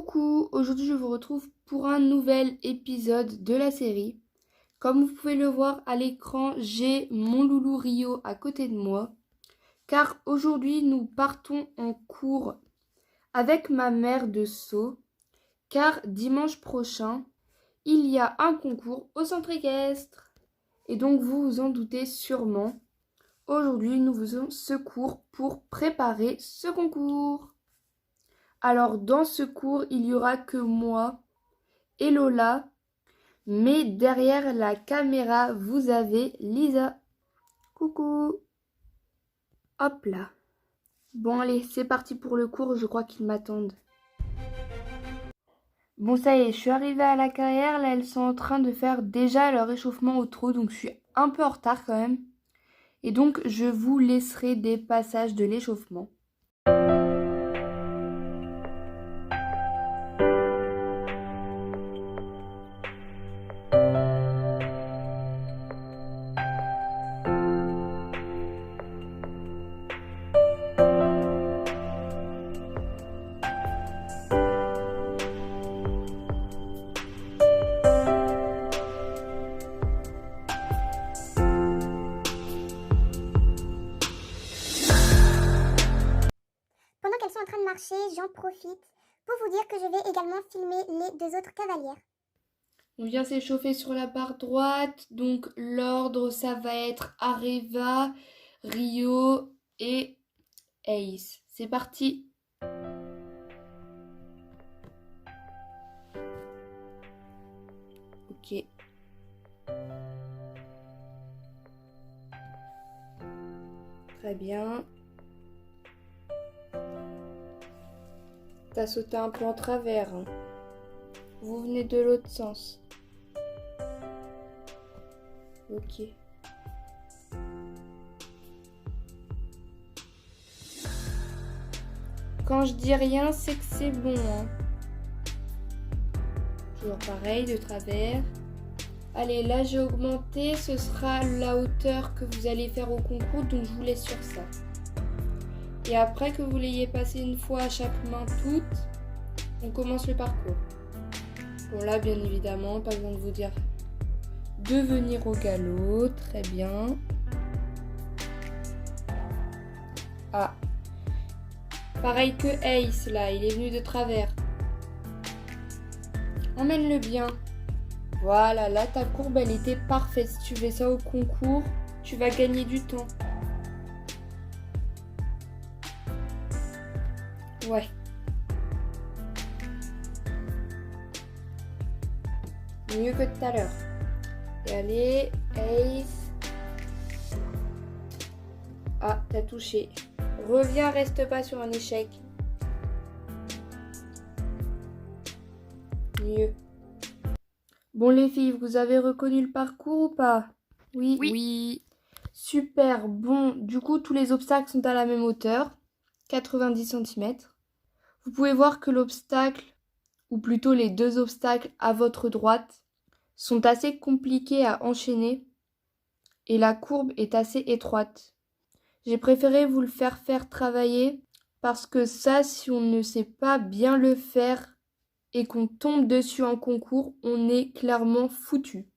Coucou, aujourd'hui je vous retrouve pour un nouvel épisode de la série. Comme vous pouvez le voir à l'écran, j'ai mon loulou Rio à côté de moi. Car aujourd'hui nous partons en cours avec ma mère de saut. Car dimanche prochain, il y a un concours au centre équestre. Et donc vous vous en doutez sûrement, aujourd'hui nous faisons ce cours pour préparer ce concours. Alors dans ce cours, il n'y aura que moi et Lola, mais derrière la caméra, vous avez Lisa. Coucou. Hop là. Bon allez, c'est parti pour le cours, je crois qu'ils m'attendent. Bon ça y est, je suis arrivée à la carrière, là elles sont en train de faire déjà leur échauffement au trot, donc je suis un peu en retard quand même. Et donc je vous laisserai des passages de l'échauffement. Pendant qu'elles sont en train de marcher, j'en profite pour vous dire que je vais également filmer les deux autres cavalières. On vient s'échauffer sur la barre droite, donc l'ordre ça va être Areva, Rio et Ace. C'est parti. Ok. Très bien. T'as sauté un peu en travers. Hein. Vous venez de l'autre sens. Ok. Quand je dis rien, c'est que c'est bon. Hein. Toujours pareil, de travers. Allez, là j'ai augmenté. Ce sera la hauteur que vous allez faire au concours, donc je vous laisse sur ça. Et après que vous l'ayez passé une fois à chaque main toute, on commence le parcours. Bon là, bien évidemment, pas besoin de vous dire de venir au galop. Très bien. Ah. Pareil que Ace, là, il est venu de travers. Emmène-le bien. Voilà, là, ta courbe, elle était parfaite. Si tu fais ça au concours, tu vas gagner du temps. Ouais. Mieux que tout à l'heure. Et allez, Ace. Ah, t'as touché. Reviens, reste pas sur un échec. Mieux. Bon les filles, vous avez reconnu le parcours ou pas? Oui. Oui. Super, bon, du coup tous les obstacles sont à la même hauteur, 90 cm. Vous pouvez voir que l'obstacle, ou plutôt les deux obstacles à votre droite, sont assez compliqués à enchaîner et la courbe est assez étroite. J'ai préféré vous le faire travailler parce que ça, si on ne sait pas bien le faire et qu'on tombe dessus en concours, on est clairement foutu.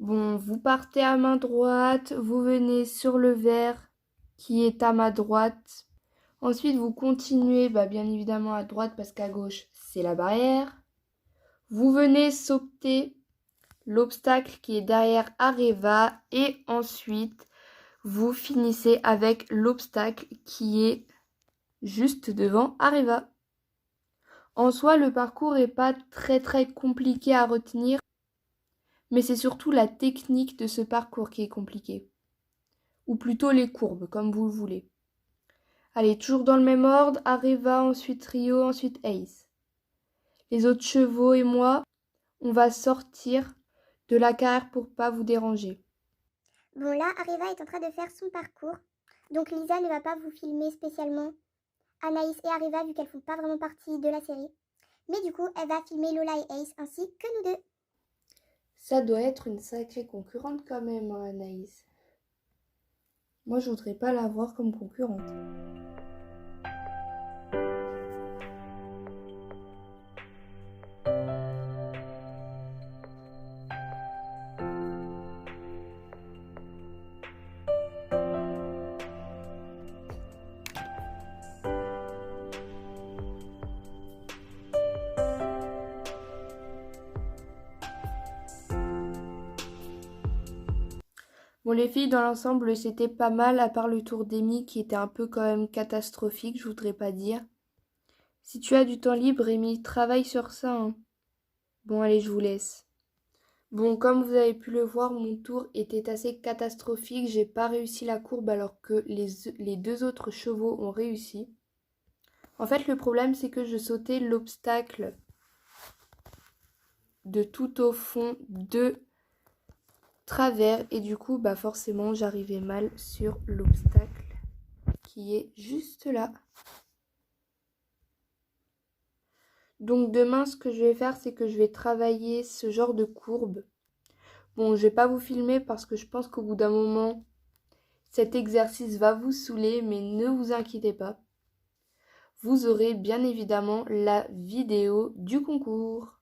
Bon, vous partez à main droite, vous venez sur le vert qui est à ma droite. Ensuite, vous continuez bien évidemment à droite parce qu'à gauche, c'est la barrière. Vous venez sauter l'obstacle qui est derrière Areva et ensuite, vous finissez avec l'obstacle qui est juste devant Areva. En soi, le parcours n'est pas très compliqué à retenir, mais c'est surtout la technique de ce parcours qui est compliquée. Ou plutôt les courbes, comme vous le voulez. Allez, toujours dans le même ordre, Areva, ensuite Rio, ensuite Ace. Les autres chevaux et moi, on va sortir de la carrière pour pas vous déranger. Bon là, Areva est en train de faire son parcours, donc Lisa ne va pas vous filmer spécialement Anaïs et Areva vu qu'elles font pas vraiment partie de la série. Mais du coup, elle va filmer Lola et Ace ainsi que nous deux. Ça doit être une sacrée concurrente quand même, hein, Anaïs. Moi, je voudrais pas la voir comme concurrente. Bon, les filles, dans l'ensemble, c'était pas mal, à part le tour d'Amy qui était un peu quand même catastrophique, je voudrais pas dire. Si tu as du temps libre, Amy, travaille sur ça, hein. Bon, allez, je vous laisse. Bon, comme vous avez pu le voir, mon tour était assez catastrophique. J'ai pas réussi la courbe alors que les deux autres chevaux ont réussi. En fait, le problème, c'est que je sautais l'obstacle de tout au fond de travers et du coup, bah forcément, j'arrivais mal sur l'obstacle qui est juste là. Donc demain, ce que je vais faire, c'est que je vais travailler ce genre de courbe. Bon, je vais pas vous filmer parce que je pense qu'au bout d'un moment, cet exercice va vous saouler, mais ne vous inquiétez pas. Vous aurez bien évidemment la vidéo du concours.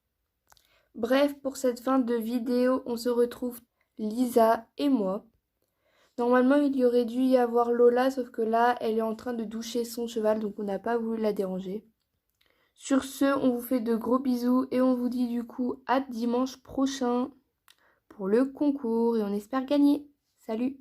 Bref, pour cette fin de vidéo, on se retrouve Lisa et moi. Normalement, il y aurait dû y avoir Lola, sauf que là, elle est en train de doucher son cheval, donc on n'a pas voulu la déranger. Sur ce, on vous fait de gros bisous et on vous dit du coup à dimanche prochain pour le concours et on espère gagner. Salut!